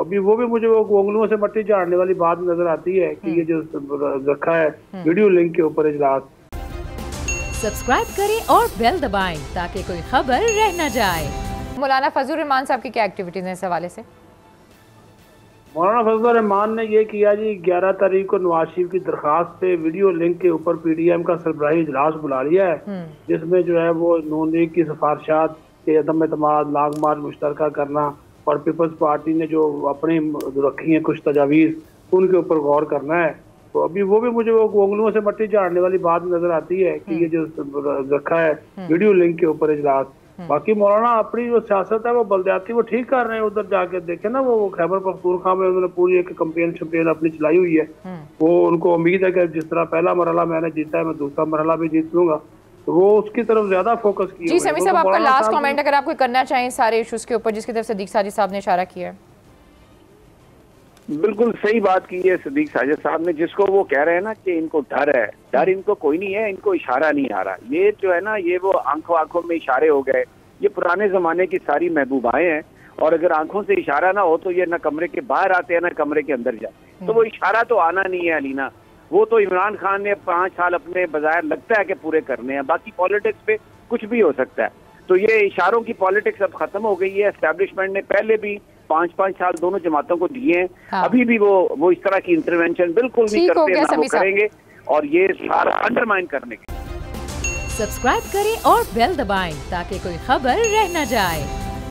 अभी वो भी मुझे वो उंगलियों से मट्टी झाड़ने वाली बात नजर आती है कि ये जो रखा है वीडियो लिंक के ऊपर इजलास। सब्सक्राइब करें और बेल दबाएं ताकि कोई खबर रह न जाए। मौलाना फजल रहमान साहब की क्या एक्टिविटीज हैं इस हवाले से? मौलाना फजल रहमान ने ये किया जी, 11 तारीख को नवाज शरीफ की दरखास्त पे वीडियो लिंक के ऊपर PDM का सरबराही इजलास बुला लिया है, जिसमें जो है वो नून लीग की सिफारिशात के अदम एतमाद, लॉन्ग मार्च मुश्तरका करना और पीपल्स पार्टी ने जो अपनी रखी है कुछ तजावीज़, उनके ऊपर गौर करना है। तो अभी वो भी मुझे वो उंगलियों से मट्टी झाड़ने वाली बात नजर आती है कि ये जो रखा है वीडियो लिंक के ऊपर इजलास। बाकी मौलाना अपनी जो सियासत है वो बलदियाती वो ठीक कर रहे हैं। उधर जाके देखे ना, वो खैबर पख्तूनख्वा में उन्होंने पूरी एक कैंपेन अपनी चलाई हुई है। वो उनको उम्मीद है कि जिस तरह पहला मरहला मैंने जीता है, मैं दूसरा मरहला भी जीत लूंगा, तो वो उसकी तरफ ज्यादा फोकस किया। जी समी साहब, आपका लास्ट कमेंट अगर आप कोई करना चाहें सारे इश्यूज के ऊपर जिसकी तरफ सदीक साजिद साहब ने इशारा किया है। बिल्कुल सही बात की है सदीक साजिद साहब ने, जिसको वो कह रहे हैं ना कि इनको डर है। डर इनको कोई नहीं है, इनको इशारा नहीं आ रहा। ये जो है ना, ये वो आंखों आंखों में इशारे हो गए। ये पुराने जमाने की सारी महबूबाएं हैं, और अगर आंखों से इशारा ना हो तो ये ना कमरे के बाहर आते हैं ना कमरे के अंदर जाते हैं। तो वो इशारा तो आना नहीं है अलीना। वो तो इमरान खान ने 5 साल अपने बजाय लगता है कि पूरे करने हैं, बाकी पॉलिटिक्स पे कुछ भी हो सकता है। तो ये इशारों की पॉलिटिक्स अब खत्म हो गई है। एस्टैब्लिशमेंट ने पहले भी 5-5 साल दोनों जमातों को दिए हैं। हाँ। अभी भी वो इस तरह की इंटरवेंशन बिल्कुल नहीं करते, ना वो करेंगे, और ये सारा अंडरमाइन करने के। सब्सक्राइब करें और बेल दबाएं ताकि कोई खबर रह न जाए।